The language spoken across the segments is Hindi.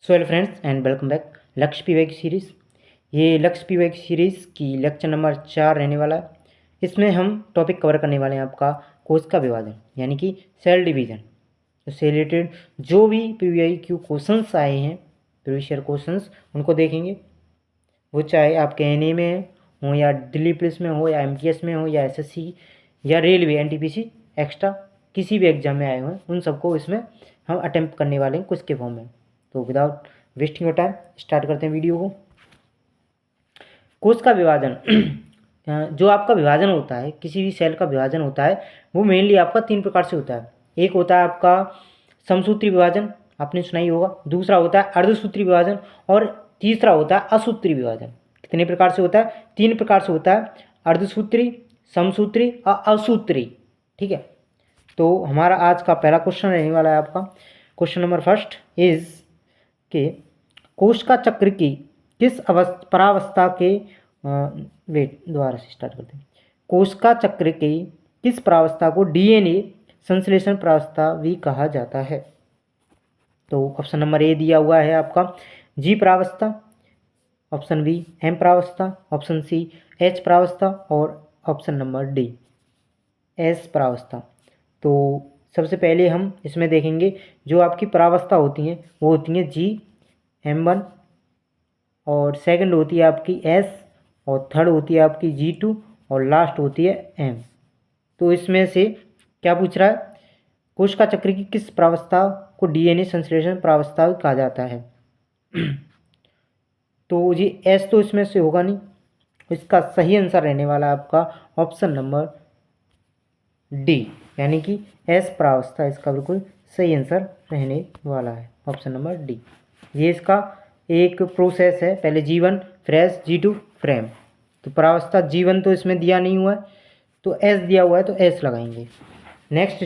So hello friends and welcome back लक्ष्य पीवाई की सीरीज़। ये लक्ष्य पीवाई की सीरीज़ की लेक्चर नंबर 4 रहने वाला है। इसमें हम टॉपिक कवर करने वाले हैं आपका कोशिका विभाजन यानी कि सेल डिवीज़न। उससे रिलेटेड जो भी पीवीआई क्यू क्वेश्चंस आए हैं, प्रीवियस ईयर क्वेश्चंस, उनको देखेंगे। वो चाहे आपके एनए में हो या दिल्ली पुलिस में हो या एमटीएस में हो या एसएससी या रेलवे एनटीपीसी एक्स्ट्रा किसी भी एग्जाम में आए हुए हैं, उन सबको इसमें हम अटेम्प्ट करने वाले हैं कुछ के फॉर्म में। तो without wasting your time start करते हैं वीडियो को। कोश का विभाजन जो आपका विभाजन होता है, किसी भी सेल का विभाजन होता है, वो मेनली आपका 3 प्रकार से होता है। एक होता है आपका समसूत्री विभाजन, आपने सुना ही होगा। दूसरा होता है अर्धसूत्री विभाजन और तीसरा होता है असूत्री विभाजन। कितने प्रकार से होता है? 3 प्रकार से होता है, अर्धसूत्री, समसूत्री और असूत्री। ठीक है, तो हमारा आज का पहला क्वेश्चन रहने वाला है आपका क्वेश्चन नंबर फर्स्ट इज के कोशिका चक्र की किस परावस्था के दोबारा से स्टार्ट करते हैं। कोशिका चक्र की किस परावस्था को डीएनए संश्लेषण परावस्था भी कहा जाता है? तो ऑप्शन नंबर ए दिया हुआ है आपका जी परावस्था, ऑप्शन बी एम परावस्था, ऑप्शन सी एच परावस्था और ऑप्शन नंबर डी एस परावस्था। तो सबसे पहले हम इसमें देखेंगे जो आपकी परावस्था होती हैं वो होती हैं GM1 और सेकंड होती है आपकी S और थर्ड होती है आपकी G2 और लास्ट होती है M। तो इसमें से क्या पूछ रहा है? कोशिका चक्र की किस परावस्था को डीएनए संश्लेषण परावस्था कहा जाता है? तो जी S तो इसमें से होगा नहीं, इसका सही आंसर रहने वाला है आपका ऑप्शन नंबर डी यानी कि एस परावस्था इसका बिल्कुल सही आंसर रहने वाला है, ऑप्शन नंबर डी। ये इसका एक प्रोसेस है, पहले G1 फिर S G2 फिर M। तो परावस्था G1 तो इसमें दिया नहीं हुआ है, तो S दिया हुआ है तो S लगाएंगे। नेक्स्ट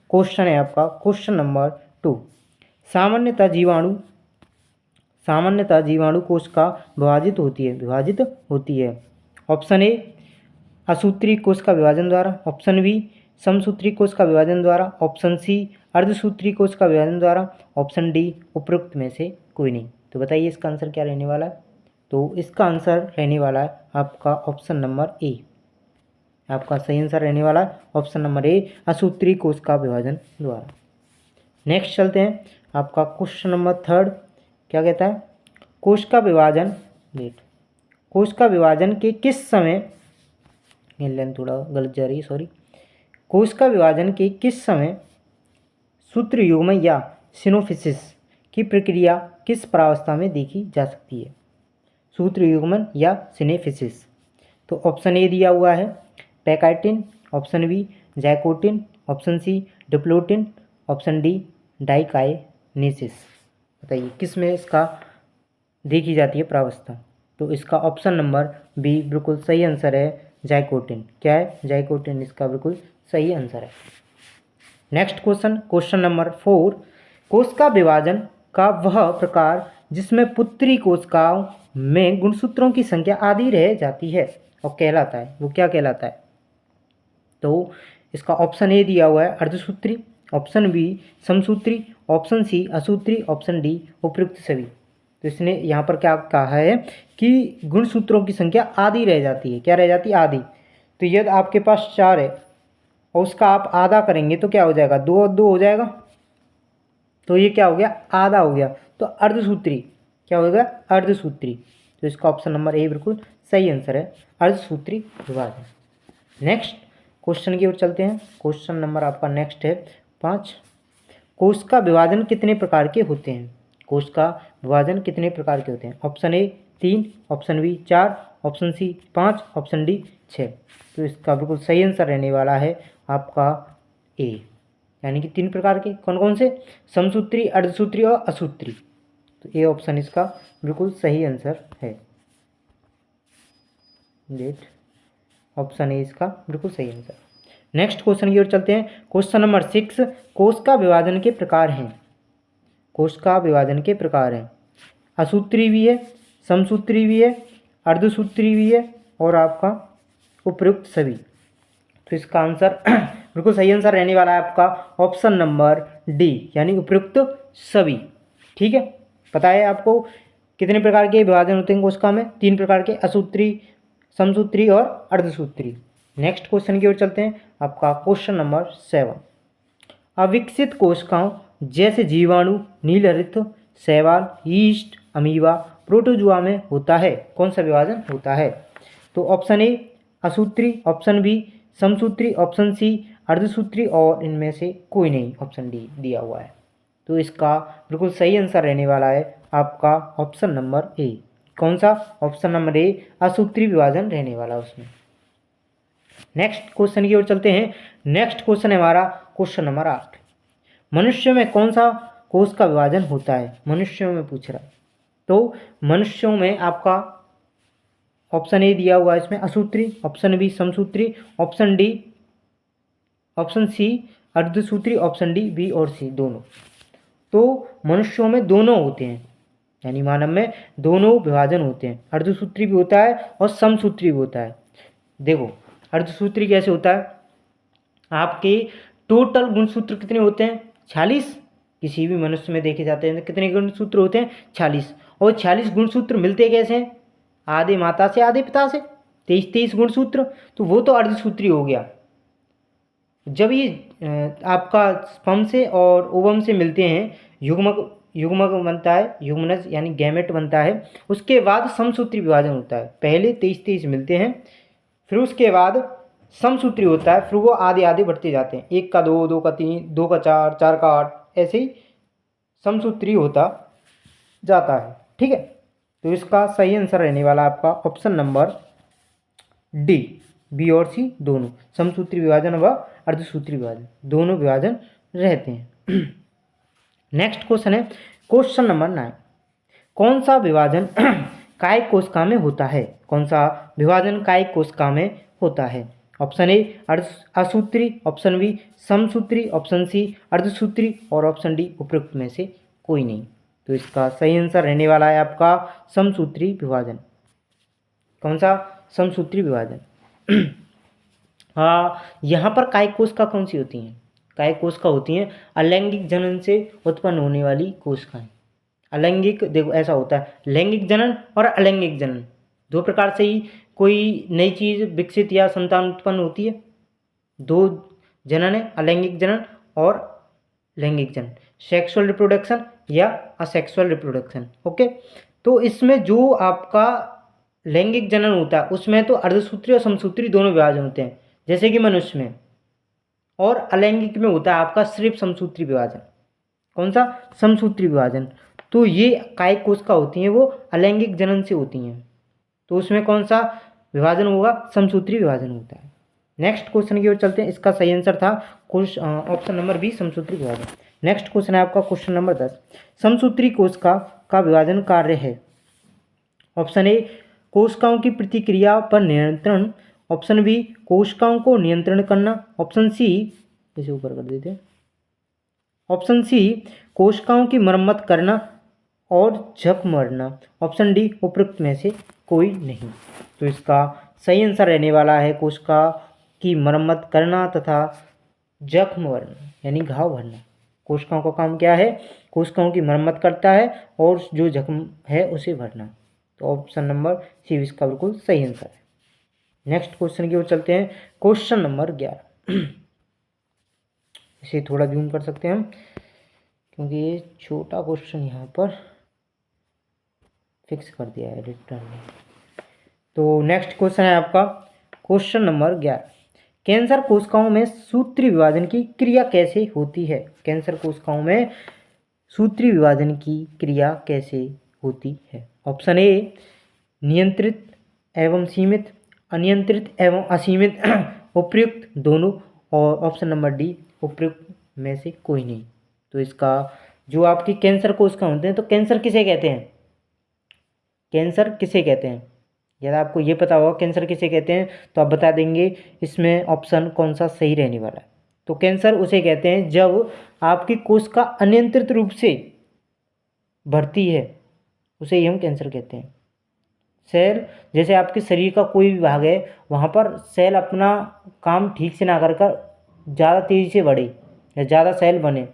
क्वेश्चन है आपका क्वेश्चन नंबर 2। सामान्यतः जीवाणु कोशिका विभाजित होती है। ऑप्शन ए असूत्री कोशिका विभाजन द्वारा, ऑप्शन बी समसूत्री कोशिका विभाजन द्वारा, ऑप्शन सी अर्धसूत्री कोशिका विभाजन द्वारा, ऑप्शन डी उपरोक्त में से कोई नहीं। तो बताइए इसका आंसर क्या रहने वाला है? तो इसका आंसर रहने वाला है आपका ऑप्शन नंबर ए। आपका सही आंसर रहने वाला है ऑप्शन नंबर ए असूत्री कोशिका विभाजन द्वारा। नेक्स्ट चलते हैं आपका क्वेश्चन नंबर 3 क्या कहता है? कोशिका विभाजन के किस समय, लाइन थोड़ा गलत जा रही है, सॉरी। कोशिका विभाजन के किस समय सूत्र युग्मन या सिनोफिसिस की प्रक्रिया किस परावस्था में देखी जा सकती है? सूत्र युग्मन या सिनेफिसिस। तो ऑप्शन ए दिया हुआ है pachytene, option B zygotene, option C diplotene, option D diakinesis. बताइए किस में इसका देखी जाती है परावस्था? तो इसका ऑप्शन नंबर बी बिल्कुल सही आंसर है, जैकोटिन। क्या है? जैकोटिन इसका बिल्कुल सही आंसर है। Next question number 4। कोशिका विभाजन का वह प्रकार जिसमें पुत्री कोशिकाओं में गुणसूत्रों की संख्या आधी रह जाती है और कहलाता है, वो क्या कहलाता है? तो इसका ऑप्शन ए दिया हुआ है अर्धसूत्री, ऑप्शन बी समसूत्री, ऑप्शन सी असूत्री, ऑप्शन डी उपयुक्त सभी। तो इसने यहाँ पर क्या कहा है कि गुणसूत्रों की संख्या आधी रह जाती है। क्या रह जाती है? आधी। तो यदि आपके पास 4 है और उसका आप आधा करेंगे तो क्या हो जाएगा? 2 और 2 हो जाएगा, तो ये क्या हो गया? आधा हो गया। तो अर्धसूत्री क्या हो गया? अर्धसूत्री। तो इसका ऑप्शन नंबर ए बिल्कुल सही आंसर है, अर्धसूत्री विभाजन। नेक्स्ट क्वेश्चन की ओर चलते हैं। क्वेश्चन नंबर आपका नेक्स्ट है 5। कोशिका विभाजन कितने प्रकार के होते हैं? कोशिका विभाजन कितने प्रकार के होते हैं? Option A 3, option B 4, option C 5, option D 6। तो इसका बिल्कुल सही आंसर रहने वाला है आपका ए यानी कि 3 प्रकार के। कौन कौन से? समसूत्री, अर्धसूत्री और असूत्री। तो ए ऑप्शन इसका बिल्कुल सही आंसर है। ऑप्शन ए इसका बिल्कुल सही आंसर। नेक्स्ट क्वेश्चन की ओर चलते हैं। Question number 6। कोशिका विभाजन के प्रकार हैं। कोशिका विभाजन के प्रकार हैं, असूत्री भी है, समसूत्री भी है, अर्धसूत्री भी है और आपका उपयुक्त सभी। तो इसका आंसर बिल्कुल सही आंसर रहने वाला है आपका ऑप्शन नंबर डी यानी उपयुक्त सभी। ठीक है, पता है आपको कितने प्रकार के विभाजन होते हैं कोशिका में? 3 प्रकार के, असूत्री, समसूत्री और अर्धसूत्री। नेक्स्ट क्वेश्चन की ओर चलते हैं, आपका क्वेश्चन नंबर 7। अविकसित कोशिकाओं जैसे जीवाणु, नीलहरित, शैवाल, यीस्ट, अमीबा, प्रोटोजुआ में होता है, कौन सा विभाजन होता है? तो ऑप्शन ए असूत्री, ऑप्शन बी समसूत्री, ऑप्शन सी अर्धसूत्री और इनमें से कोई नहीं, ऑप्शन डी दिया हुआ है। तो इसका बिल्कुल सही आंसर रहने वाला है आपका ऑप्शन नंबर ए। कौन सा? ऑप्शन नंबर ए, असूत्री विभाजन रहने वाला उसमें। नेक्स्ट क्वेश्चन की ओर चलते हैं। नेक्स्ट क्वेश्चन है हमारा क्वेश्चन नंबर 8। मनुष्य में कौन सा कोश का विभाजन होता है? मनुष्यों में पूछ रहा है। तो मनुष्यों में आपका ऑप्शन ए दिया हुआ है इसमें असूत्री, ऑप्शन बी समसूत्री, ऑप्शन डी, ऑप्शन सी अर्धसूत्री, ऑप्शन डी बी और सी दोनों। तो मनुष्यों में दोनों होते हैं, यानी मानव में दोनों विभाजन होते हैं, अर्धसूत्री भी होता है और समसूत्री भी होता है। देखो अर्धसूत्री कैसे होता है, आपके टोटल गुणसूत्र कितने होते हैं? 46। किसी भी मनुष्य में देखे जाते हैं कितने गुणसूत्र होते हैं? 46। और 46 गुणसूत्र मिलते कैसे हैं? आधे माता से आधे पिता से, 23 गुणसूत्र, तो वो तो अर्धसूत्री हो गया। जब ये आपका स्पर्म से और ओवम से मिलते हैं, युग्मक बनता है, युग्मनज यानी गैमेट बनता है, उसके बाद समसूत्री विभाजन होता है। पहले 23 मिलते हैं, फिर उसके बाद समसूत्री होता है, फिर वो आधे आधे बढ़ते जाते हैं, 1 का 2, 2 का 3, 2 का 4, 4 का 8, ऐसे ही समसूत्री होता जाता है। ठीक है, तो इसका सही आंसर रहने वाला आपका ऑप्शन नंबर डी, बी और सी दोनों, समसूत्री विभाजन व अर्धसूत्री विभाजन दोनों विभाजन रहते हैं। नेक्स्ट क्वेश्चन है क्वेश्चन नंबर 9। कौन सा विभाजन कायिक कोशिका में होता है? कौन सा विभाजन कायिक कोशिका में होता है? ऑप्शन ए असूत्री, ऑप्शन बी समसूत्री, ऑप्शन सी अर्धसूत्री और ऑप्शन डी उपरोक्त में से कोई नहीं। तो इसका सही आंसर रहने वाला है आपका समसूत्री विभाजन। कौन सा? समसूत्री विभाजन। यहाँ पर कायिक कोशिका कौन सी होती हैं? कायिक कोशिका होती हैं अलैंगिक जनन से उत्पन्न होने वाली कोशिकाएं। अलैंगिक, देखो ऐसा होता है, लैंगिक जनन और अलैंगिक जनन, दो प्रकार से ही कोई नई चीज़ विकसित या संतान उत्पन्न होती है। दो जनन है, अलैंगिक जनन और लैंगिक जनन, सेक्सुअल रिप्रोडक्शन या असेक्सुअल रिप्रोडक्शन। ओके, तो इसमें जो आपका लैंगिक जनन होता है उसमें तो अर्धसूत्री और समसूत्री दोनों विभाजन होते हैं, जैसे कि मनुष्य में, और अलैंगिक में होता है आपका सिर्फ समसूत्री विभाजन। कौन सा? समसूत्री विभाजन। तो ये कायिक कोशिका होती हैं वो अलैंगिक जनन से होती हैं, तो उसमें कौन सा विभाजन होगा? समसूत्री विभाजन होता है। नेक्स्ट क्वेश्चन की ओर चलते हैं। इसका सही आंसर था ऑप्शन नंबर बी, समसूत्री विभाजन। नेक्स्ट क्वेश्चन है आपका क्वेश्चन नंबर 10। समसूत्री कोशिका का विभाजन कार्य है। ऑप्शन ए कोशिकाओं की प्रतिक्रिया पर नियंत्रण, ऑप्शन बी कोशिकाओं को नियंत्रण करना, ऑप्शन सी, इसे ऊपर कर देते हैं, ऑप्शन सी कोशिकाओं की मरम्मत करना और जख्म मरना, ऑप्शन डी उपरोक्त में से कोई नहीं। तो इसका सही आंसर रहने वाला है कोशिका की मरम्मत करना तथा जख्म भरना यानी घाव भरना। कोशिकाओं का काम क्या है? कोशिकाओं की मरम्मत करता है और जो जख्म है उसे भरना। तो ऑप्शन नंबर सी इसका बिल्कुल सही आंसर है। नेक्स्ट क्वेश्चन की ओर चलते हैं, क्वेश्चन नंबर 11। इसे थोड़ा जूम कर सकते हैं हम, क्योंकि ये छोटा क्वेश्चन यहाँ पर फिक्स कर दिया है एडिटर ने। तो नेक्स्ट क्वेश्चन है आपका क्वेश्चन नंबर 11। कैंसर कोशिकाओं में सूत्री विभाजन की क्रिया कैसे होती है? कैंसर कोशिकाओं में सूत्री विभाजन की क्रिया कैसे होती है? ऑप्शन ए नियंत्रित एवं सीमित, अनियंत्रित एवं असीमित, उपयुक्त दोनों, और ऑप्शन नंबर डी उपयुक्त में से कोई नहीं। तो इसका जो आपकी कैंसर कोशिका होते हैं, तो कैंसर किसे कहते हैं? कैंसर किसे कहते हैं? यदि आपको ये पता होगा कैंसर किसे कहते हैं तो आप बता देंगे इसमें ऑप्शन कौन सा सही रहने वाला है। तो कैंसर उसे कहते हैं जब आपकी कोशिका अनियंत्रित रूप से बढ़ती है, उसे ही हम कैंसर कहते हैं। सेल, जैसे आपके शरीर का कोई भी भाग है, वहाँ पर सेल अपना काम ठीक से ना कर ज़्यादा तेज़ी से बढ़े या ज़्यादा सेल बने,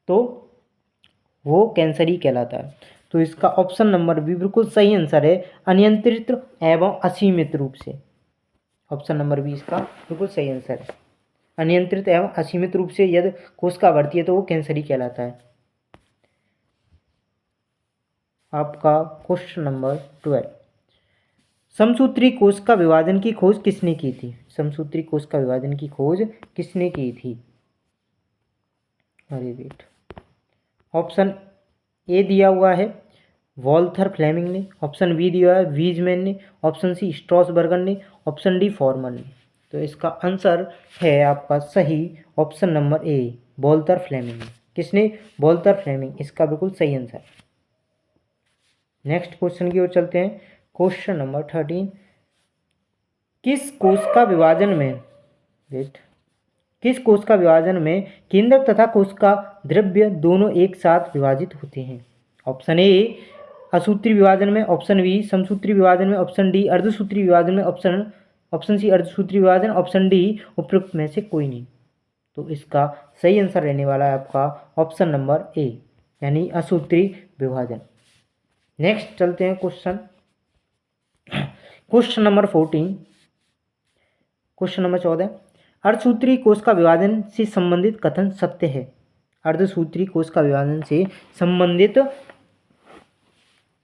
तो वो कैंसरी कहलाता है। तो इसका ऑप्शन नंबर बी बिल्कुल सही आंसर है, अनियंत्रित एवं असीमित रूप से। ऑप्शन नंबर बी इसका बिल्कुल सही आंसर है, अनियंत्रित एवं असीमित रूप से यदि कोशिका बढ़ती है तो वो कैंसरी कहलाता है। आपका क्वेश्चन नंबर 12, समसूत्री कोश का विभाजन की खोज किसने की थी? समसूत्री कोश का विभाजन की खोज किसने की थी? अरे वेट, ऑप्शन ए दिया हुआ है वॉल्थर फ्लेमिंग ने, ऑप्शन बी दिया है वीजमैन ने, ऑप्शन सी स्ट्रॉसबर्गर ने, ऑप्शन डी फॉर्मन ने। तो इसका आंसर है आपका सही option number A, Walther Flemming ने। किसने? वॉल्थर फ्लेमिंग, इसका बिल्कुल सही आंसर। नेक्स्ट क्वेश्चन की ओर चलते हैं। क्वेश्चन नंबर 13, किस कोशिका विभाजन में किस कोशिका विभाजन में केंद्रक तथा कोशिका द्रव्य दोनों एक साथ विभाजित होते हैं? ऑप्शन ए असूत्री विभाजन में, ऑप्शन बी समसूत्री विभाजन में, ऑप्शन डी अर्धसूत्री विभाजन में, ऑप्शन सी अर्धसूत्री विभाजन, ऑप्शन डी उपयुक्त में से कोई नहीं। तो इसका सही आंसर रहने वाला है आपका ऑप्शन नंबर ए, यानी असूत्री विभाजन। नेक्स्ट चलते हैं क्वेश्चन नंबर 14, क्वेश्चन नंबर 14, अर्धसूत्री कोश का विभाजन से संबंधित कथन सत्य है? अर्धसूत्री कोश का विभाजन से संबंधित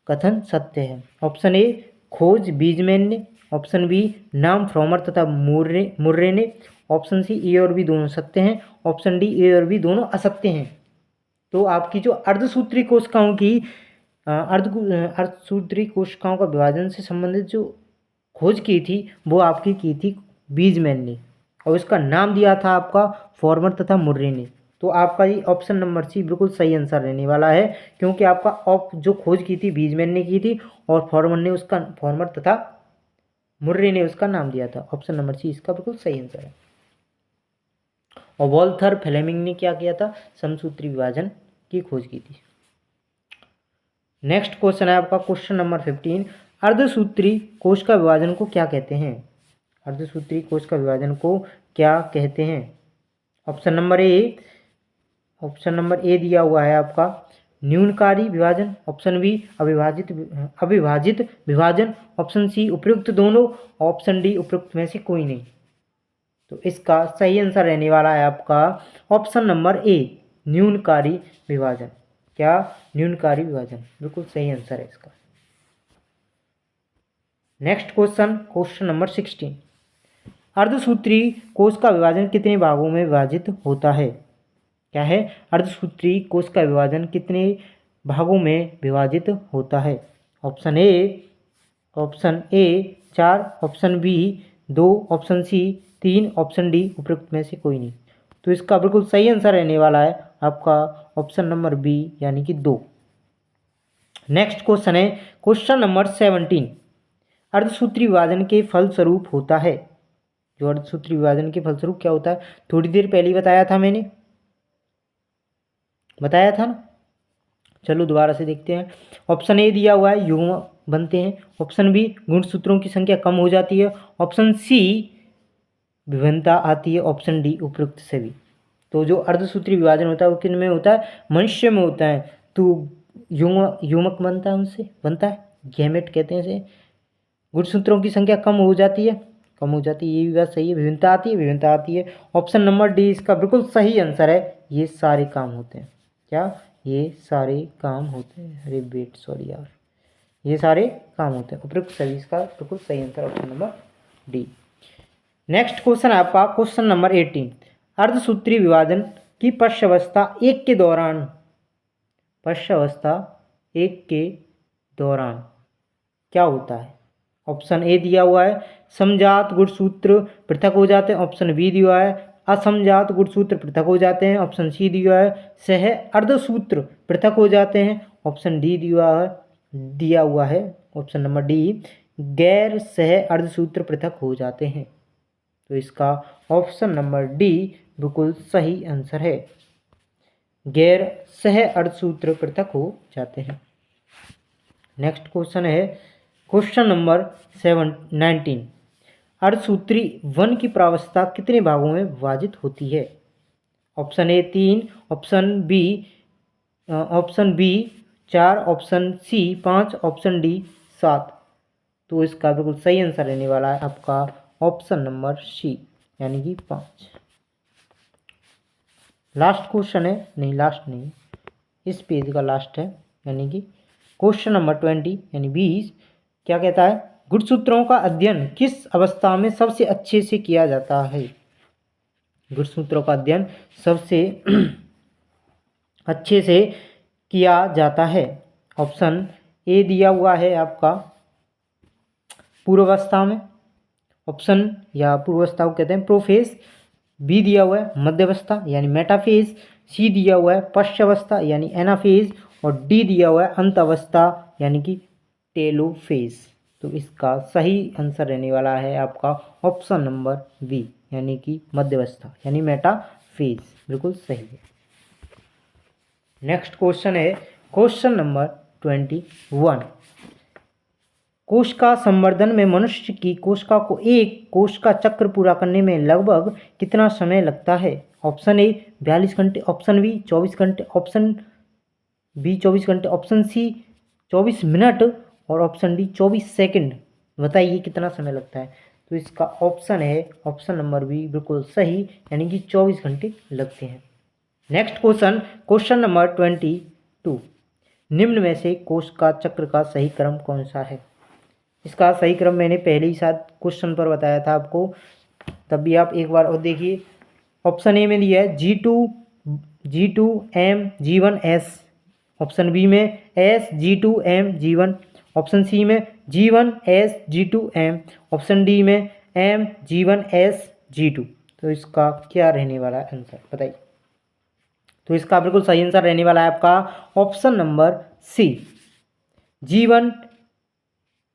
कथन सत्य है। ऑप्शन ए खोज बीजमैन ने, ऑप्शन बी नाम फ्रॉमर तथा मुर्रे ने, ऑप्शन सी ए और बी दोनों सत्य हैं, ऑप्शन डी ए और बी दोनों असत्य हैं। तो आपकी जो अर्धसूत्री कोशिकाओं की अर्धसूत्री कोशिकाओं का विभाजन से संबंधित जो खोज की थी वो आपकी की थी बीजमैन ने, और इसका नाम दिया था आपका फॉर्मर तथा मुर्रे ने। तो आपका ये ऑप्शन नंबर सी बिल्कुल सही आंसर रहने वाला है, क्योंकि आपका जो खोज की थी बीजमैन ने की थी और फॉर्मर तथा मुर्रे ने उसका नाम दिया था। ऑप्शन नंबर सी इसका बिल्कुल सही आंसर है। और वॉल्थर फ्लेमिंग ने क्या किया था? समसूत्री विभाजन की खोज की थी। नेक्स्ट क्वेश्चन है आपका क्वेश्चन नंबर 15, अर्धसूत्री कोश का विभाजन को क्या कहते हैं? अर्धसूत्री कोश का विभाजन को क्या कहते हैं? ऑप्शन नंबर ए दिया हुआ है आपका न्यूनकारी विभाजन, ऑप्शन बी अविभाजित विभाजन, ऑप्शन सी उपयुक्त दोनों, ऑप्शन डी उपयुक्त में से कोई नहीं। तो इसका सही आंसर रहने वाला है आपका ऑप्शन नंबर ए, न्यूनकारी विभाजन। क्या? न्यूनकारी विभाजन, बिल्कुल सही आंसर है इसका। नेक्स्ट क्वेश्चन नंबर 16, अर्धसूत्री कोश का विभाजन कितने भागों में विभाजित होता है? क्या है? अर्धसूत्री कोश का विभाजन कितने भागों में विभाजित होता है? Option A 4, option B 2, option C 3, option D उपयुक्त में से कोई नहीं। तो इसका बिल्कुल सही आंसर रहने वाला है आपका ऑप्शन नंबर बी, यानी कि 2। नेक्स्ट क्वेश्चन है क्वेश्चन नंबर 17, अर्धसूत्री विभाजन के फलस्वरूप होता है। जो अर्धसूत्री विभाजन के फलस्वरूप क्या होता है, थोड़ी देर पहले ही बताया था मैंने, बताया था ना। चलो दोबारा से देखते हैं। ऑप्शन ए दिया हुआ है युग्म बनते हैं, ऑप्शन बी गुणसूत्रों की संख्या कम हो जाती है, ऑप्शन सी विभिन्नता आती है, ऑप्शन डी उपयुक्त सभी। तो जो अर्धसूत्री विभाजन होता है वो किन में होता है? मनुष्य में होता है। तो युग्मक बनता है, उनसे बनता है, गैमेट कहते हैं इसे। गुणसूत्रों की संख्या कम हो जाती है, ये भी बात सही है। विभिन्नता आती है, ऑप्शन नंबर डी इसका बिल्कुल सही आंसर है। ये सारे काम होते हैं। क्या? ये सारे काम होते हैं। अरे वेट, सॉरी यार, ये सारे काम होते हैं, उपयुक्त सभी, इसका बिल्कुल सही answer option number D. Next question है आपका क्वेश्चन नंबर 18, अर्धसूत्री विभाजन की पश्चावस्था 1 के दौरान क्या होता है? ऑप्शन ए दिया हुआ है समजात गुणसूत्र पृथक हो जाते हैं, ऑप्शन बी दिया है असमजात गुणसूत्र पृथक हो जाते हैं, ऑप्शन सी दिया है सह अर्धसूत्र पृथक हो जाते हैं, ऑप्शन डी दिया हुआ है ऑप्शन नंबर डी गैर सह अर्धसूत्र पृथक हो जाते हैं। तो इसका ऑप्शन नंबर डी बिल्कुल सही आंसर है, गैर सह अर्धसूत्र पृथक हो जाते हैं। नेक्स्ट क्वेश्चन है क्वेश्चन नंबर 19, अर्धसूत्री वन की प्रावस्था कितने भागों में विभाजित होती है? Option A 3, option B option B 4, option C 5, option D 7। तो इसका बिल्कुल सही आंसर रहने वाला है आपका ऑप्शन नंबर सी, यानी कि 5। लास्ट क्वेश्चन है, नहीं लास्ट नहीं, इस पेज का लास्ट है, यानी कि क्वेश्चन नंबर 20 यानी 20। क्या कहता है, गुणसूत्रों का अध्ययन किस अवस्था में सबसे अच्छे से किया जाता है? गुणसूत्रों का अध्ययन सबसे अच्छे से किया जाता है। ऑप्शन ए दिया हुआ है आपका पूर्वावस्था में, ऑप्शन या पूर्वावस्था को कहते हैं प्रोफेज, बी दिया हुआ है मध्यावस्था यानी मेटाफेज, सी दिया हुआ है पश्चावस्था यानी एनाफेज, और डी दिया हुआ है अंतावस्था यानी कि टेलोफेज। तो इसका सही आंसर रहने वाला है आपका ऑप्शन नंबर बी, यानी कि मध्यावस्था यानी मेटाफेज, बिल्कुल सही है। नेक्स्ट क्वेश्चन है क्वेश्चन नंबर 21। कोशिका संवर्धन में मनुष्य की कोशिका को एक कोशिका चक्र पूरा करने में लगभग कितना समय लगता है? ऑप्शन ए 42 घंटे, ऑप्शन बी 24 घंटे, ऑप्शन बी 24 घंटे, ऑप्शन सी 24 मिनट, और ऑप्शन डी 24 सेकंड। बताइए कितना समय लगता है? तो इसका ऑप्शन है ऑप्शन नंबर बी, बिल्कुल सही, यानी कि 24 घंटे लगते हैं। Next question, question number 22। निम्न में से कोशिका चक्र का सही क्रम कौन सा है? इसका सही क्रम मैंने पहले ही साथ क्वेश्चन पर बताया था आपको, तब भी आप एक बार और देखिए। ऑप्शन ए में दिया है G2 M G1 S, option B में S G2 M G1, option C में G1 S G2 M, option D में M G1 S G2। तो इसका क्या रहने वाला है आंसर, बताइए। तो इसका बिल्कुल सही आंसर रहने वाला है आपका option number C, G1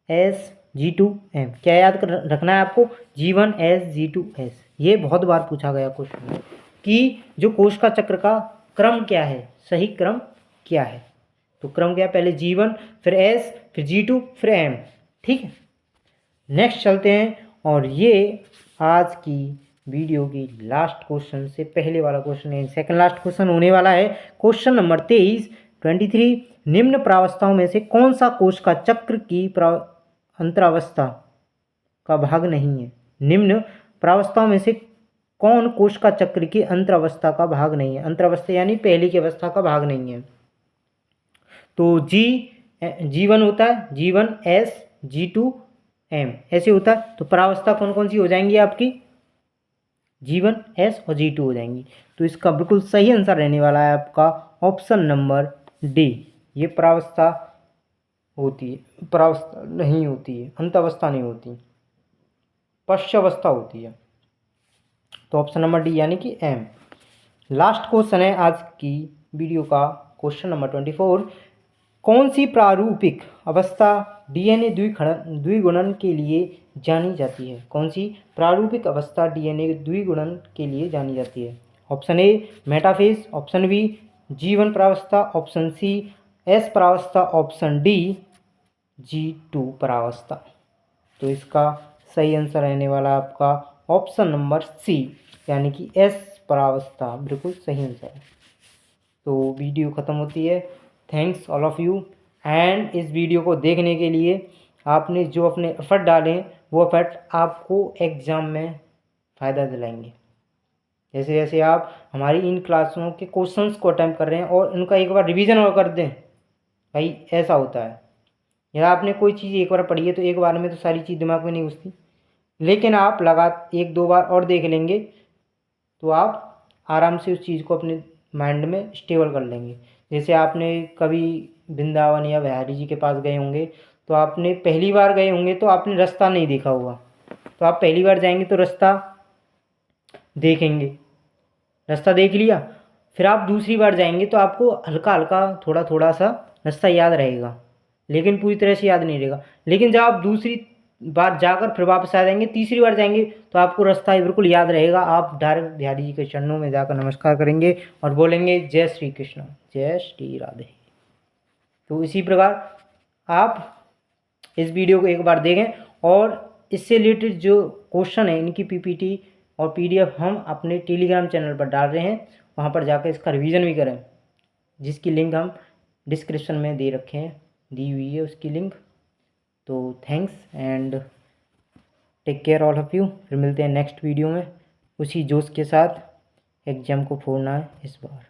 S G2 M। क्या याद रखना है आपको? G1 S G2 S। ये बहुत बार पूछा गया क्वेश्चन में कि जो कोशिका चक्र का क्रम क्या है, सही क्रम क्या है। तो क्रम क्या है, पहले G1 फिर S फिर G2 फिर M, ठीक है। नेक्स्ट चलते हैं, और ये आज की वीडियो की लास्ट क्वेश्चन से पहले वाला क्वेश्चन है, सेकंड लास्ट क्वेश्चन होने वाला है। क्वेश्चन नंबर 23 निम्न प्रावस्थाओं में से कौन सा कोशिका चक्र की अंतरावस्था का भाग नहीं है? निम्न प्रावस्थाओं में से कौन कोशिका चक्र की अंतरावस्था का भाग नहीं है? अंतरावस्था यानी पहली की अवस्था का भाग नहीं है। तो G1 होता है, G1 S G2 M ऐसे होता है। तो प्रावस्था कौन कौन सी हो जाएंगी आपकी? G1 S और G2 हो जाएंगी। तो इसका बिल्कुल सही आंसर रहने वाला है आपका ऑप्शन नंबर डी, ये प्रावस्था होती है, प्रावस्था नहीं होती है, अंतावस्था नहीं होती, पश्चावस्था होती है। तो ऑप्शन नंबर डी यानी कि एम। लास्ट क्वेश्चन है आज की वीडियो का, क्वेश्चन नंबर 24। कौन सी प्रारूपिक अवस्था डीएनए द्विगुणन के लिए जानी जाती है? कौन सी प्रारूपिक अवस्था डीएनए द्विगुणन के लिए जानी जाती है? Option A metaphase, option B G1 प्रावस्था, ऑप्शन सी S प्रावस्था, ऑप्शन डी G2 प्रावस्था। तो इसका सही आंसर रहने वाला आपका ऑप्शन नंबर सी, यानी कि S प्रावस्था, बिल्कुल सही आंसर है। तो वीडियो ख़त्म होती है। Thanks all of you. And इस वीडियो को देखने के लिए आपने जो अपने एफर्ट डाले वो एफर्ट आपको एग्ज़ाम में फ़ायदा दिलाएंगे। जैसे जैसे आप हमारी इन क्लासों के क्वेश्चंस को अटेम्प्ट कर रहे हैं और उनका एक बार रिवीजन और कर दें, भाई ऐसा होता है। या आपने कोई चीज़ एक बार पढ़ी है तो एक बार में तो सारी चीज़ दिमाग में नहीं घुसती, लेकिन आप लगातार 1-2 बार और देख लेंगे तो आप आराम से उस चीज़ को अपने माइंड में स्टेबल कर लेंगे। जैसे आपने कभी वृंदावन या बिहारी जी के पास गए होंगे, तो आपने पहली बार गए होंगे तो आपने रास्ता नहीं देखा होगा, तो आप पहली बार जाएंगे तो रास्ता देखेंगे, रास्ता देख लिया, फिर आप दूसरी बार जाएंगे तो आपको हल्का हल्का थोड़ा थोड़ा सा रास्ता याद रहेगा, लेकिन पूरी तरह से याद नहीं रहेगा। लेकिन जब आप दूसरी बार जाकर फिर वापस आ जाएंगे, तीसरी बार जाएंगे तो आपको रास्ता ही बिल्कुल याद रहेगा। आप डायरेक्ट बिहारी जी के चरणों में जाकर नमस्कार करेंगे और बोलेंगे जय श्री कृष्ण, जय श्री राधे। तो इसी प्रकार आप इस वीडियो को एक बार देखें, और इससे रिलेटेड जो क्वेश्चन है इनकी पीपीटी और PDF हम अपने टेलीग्राम चैनल पर डाल रहे हैं, वहाँ पर जाकर इसका रिवीजन भी करें। जिसकी लिंक हम डिस्क्रिप्शन में दे रखे हैं, दी हुई है उसकी लिंक। तो thanks and take care all of you. फिर मिलते हैं नेक्स्ट वीडियो में। उसी जोश के साथ एग्ज़ाम को फोड़ना है इस बार।